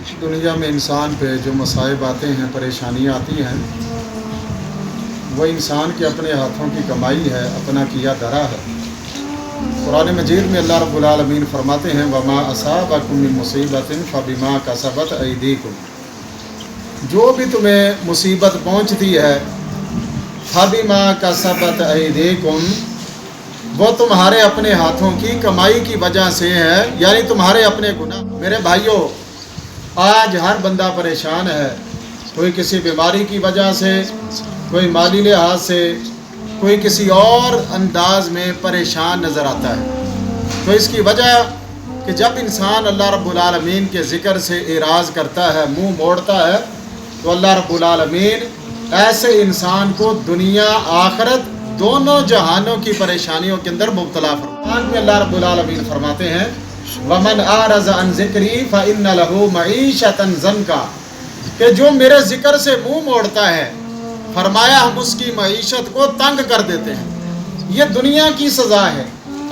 दुनिया में इंसान पे जो मसाइब आते हैं, परेशानियाँ आती हैं, वह इंसान के अपने हाथों की कमाई है, अपना किया धरा है। कुरान मजीद में अल्लाह रब्बुल आलमीन फरमाते हैं, वमा असाबकुम मिन मुसीबतिन फबिमा कसबत ऐदीकुम, जो भी तुम्हें मुसीबत पहुँचती है, फबिमा कसबत ऐदीकुम, वो तुम्हारे अपने हाथों की कमाई की वजह से है, यानी तुम्हारे अपने गुनाह। मेरे भाइयों, आज हर बंदा परेशान है, कोई किसी बीमारी की वजह से, कोई माली लिहाज से, कोई किसी और अंदाज में परेशान नज़र आता है। तो इसकी वजह कि जब इंसान अल्लाह रब्बुल आलमीन के ज़िक्र से इराज़ करता है, मुंह मोड़ता है, तो अल्लाह रब्बुल आलमीन ऐसे इंसान को दुनिया आखिरत दोनों जहानों की परेशानियों के अंदर मुब्तला फरमाते हैं। अल्लाह रब्बुल आलमीन फरमाते हैं, वमन आरज़ अन ज़िक्री फ़इन्न लहू मईशतन ज़न्का, कि जो मेरे ज़िक्र से मुंह मोड़ता है, फरमाया हम उसकी मईशत को तंग कर देते हैं। ये दुनिया की सज़ा है।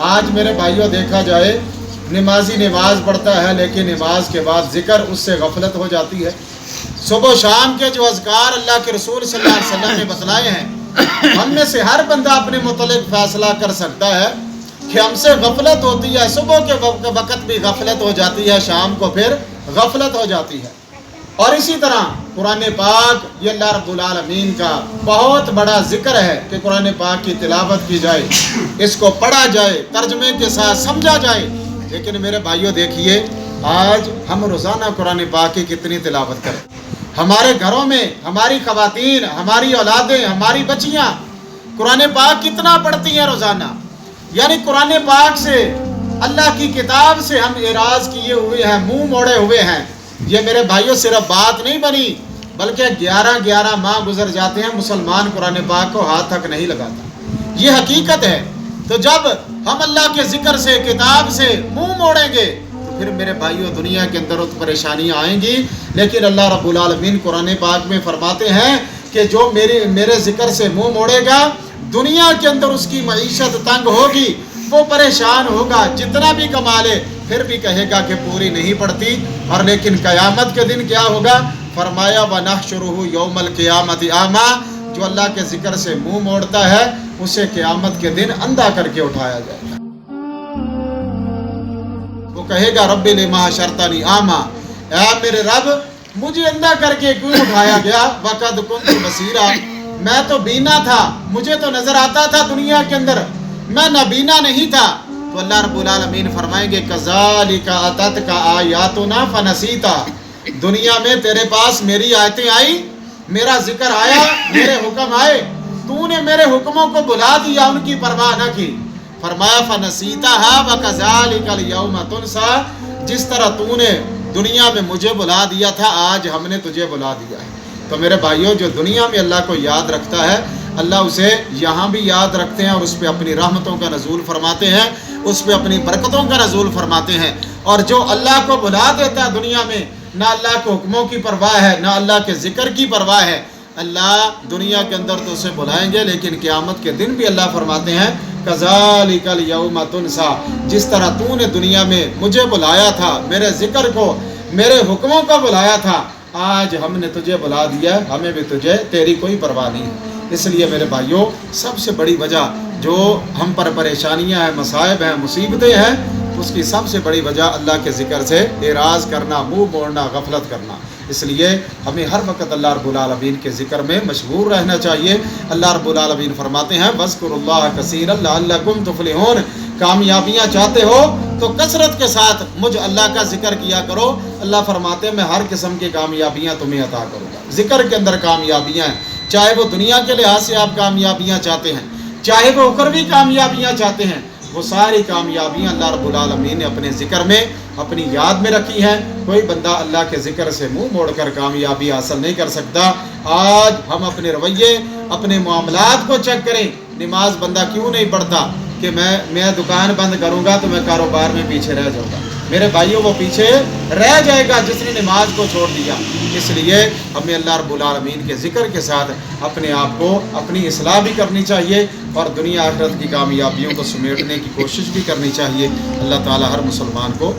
आज मेरे भाइयों देखा जाए, नमाजी नमाज पढ़ता है, लेकिन नमाज के बाद ज़िक्र उससे गफलत हो जाती है। सुबह शाम के जो अज़कार अल्लाह के रसूल सल्लल्लाहु अलैहि वसल्लम ने बतलाए हैं, हम में से हर बंदा अपने मुतल्लिक़ फ़ैसला कर सकता है कि हमसे गफलत होती है। सुबह के वक़्त भी गफलत हो जाती है, शाम को फिर गफलत हो जाती है। और इसी तरह कुरान पाक, ये अल्लाह रब्बुल आलमीन का बहुत बड़ा ज़िक्र है कि कुरान पाक की तिलावत की जाए, इसको पढ़ा जाए, तर्जमे के साथ समझा जाए। लेकिन मेरे भाइयों देखिए, आज हम रोज़ाना कुरान पाक की कितनी तिलावत करें। हमारे घरों में हमारी ख़वातीन, हमारी औलादें, हमारी बच्चियाँ कुरान पाक कितना पढ़ती हैं रोज़ाना। यानी कुरान पाक से, अल्लाह की किताब से हम इराज़ किए हुए हैं, मुंह मोड़े हुए हैं। ये मेरे भाइयों सिर्फ बात नहीं बनी, बल्कि 11-11 माह गुजर जाते हैं, मुसलमान कुरान पाक को हाथ तक नहीं लगाता। ये हकीकत है। तो जब हम अल्लाह के ज़िक्र से, किताब से मुंह मोड़ेंगे, तो फिर मेरे भाइयों दुनिया के अंदर तो परेशानियाँ आएंगी। लेकिन अल्लाह रब्बुल आलमीन कुरान पाक में फरमाते हैं कि जो मेरे ज़िक्र से मुंह मोड़ेगा, दुनिया के अंदर उसकी मईशत तंग होगी, वो परेशान होगा, जितना भी कमा ले फिर भी कहेगा कि पूरी नहीं पड़ती। और लेकिन क़यामत के दिन क्या होगा? फरमाया व नहशुरुहु यौमल क़ियामति आमा, जो अल्लाह के ज़िक्र से मुंह मोड़ता है, उसे क़यामत के दिन अंधा करके उठाया जाएगा। वो कहेगा रब्बि लिमा हशरतनी आमा, ऐ मेरे रब, मुझे अंधा करके क्यों उठाया गया? वक़द कुन्तु बसीरा, मैं तो बीना था, मुझे तो नजर आता था दुनिया के अंदर, मैं नबीना नहीं था। तो अल्लाह रब्बुल आलमीन फरमाएंगे, कज़ालिका अततका आयातुना फनसीता, दुनिया में तेरे पास मेरी आयतें आई, मेरा जिक्र आया, मेरे हुक्म आए, तूने मेरे हुक्मों को भुला दिया, उनकी परवाह न की। फरमाया फनसीताहा व कज़ालिकल यौम तुनसा, जिस तरह तूने दुनिया में मुझे भुला दिया था, आज हमने तुझे भुला दिया है। तो मेरे भाइयों, जो दुनिया में अल्लाह को याद रखता है, अल्लाह उसे यहाँ भी याद रखते हैं और उस पर अपनी रहमतों का नज़ूल फरमाते हैं, उस पर अपनी बरकतों का नज़ूल फरमाते हैं। और जो अल्लाह को भुला देता है दुनिया में, ना अल्लाह के हुक्मों की परवाह है, ना अल्लाह के ज़िक्र की परवाह है, अल्लाह दुनिया के अंदर तो उसे भुलाएंगे, लेकिन क़यामत के दिन भी अल्लाह फरमाते हैं, कज़ालिकल यौम तुनसा, जिस तरह तूने दुनिया में मुझे बुलाया था, मेरे ज़िक्र को, मेरे हुक्मों को बुलाया था, आज हमने तुझे बुला दिया, हमें भी तुझे तेरी कोई परवाह नहीं है। इसलिए मेरे भाइयों, सबसे बड़ी वजह जो हम पर परेशानियां हैं, मसाइब हैं, मुसीबतें हैं, उसकी सबसे बड़ी वजह अल्लाह के ज़िक्र से एराज़ करना, मुंह मोड़ना, गफलत करना। इसलिए हमें हर वक्त अल्लाह रब्बुल आलमीन के ज़िक्र में मशगूल रहना चाहिए। अल्लाह रब्बुल आलमीन फरमाते हैं, वज़्कुरुल्लाह कसीरन लअल्लकुम तुफ़्लिहून, कामयाबियाँ चाहते हो तो कसरत के साथ मुझ अल्लाह का ज़िक्र किया करो। अल्लाह फरमाते हैं, मैं हर किस्म की कामयाबियाँ तुम्हें अता करूँगा। ज़िक्र के अंदर कामयाबियाँ हैं, चाहे वो दुनिया के लिहाज से आप कामयाबियाँ चाहते हैं, चाहे वो उखरवी कामयाबियाँ चाहते हैं, वो सारी कामयाबियाँ अल्लाह रब्बुल आलमीन ने अपने ज़िक्र में, अपनी याद में रखी हैं। कोई बंदा अल्लाह के ज़िक्र से मुंह मोड़कर कामयाबी हासिल नहीं कर सकता। आज हम अपने रवैये, अपने मामलात को चेक करें। नमाज बंदा क्यों नहीं पढ़ता कि मैं दुकान बंद करूँगा तो मैं कारोबार में पीछे रह जाऊँगा। मेरे भाइयों, वो पीछे रह जाएगा जिसने नमाज को छोड़ दिया। इसलिए हमें अल्लाह रब्बुल आलमीन के ज़िक्र के साथ अपने आप को, अपनी इस्लाह भी करनी चाहिए और दुनिया आखिरत की कामयाबियों को समेटने की कोशिश भी करनी चाहिए। अल्लाह ताला हर मुसलमान को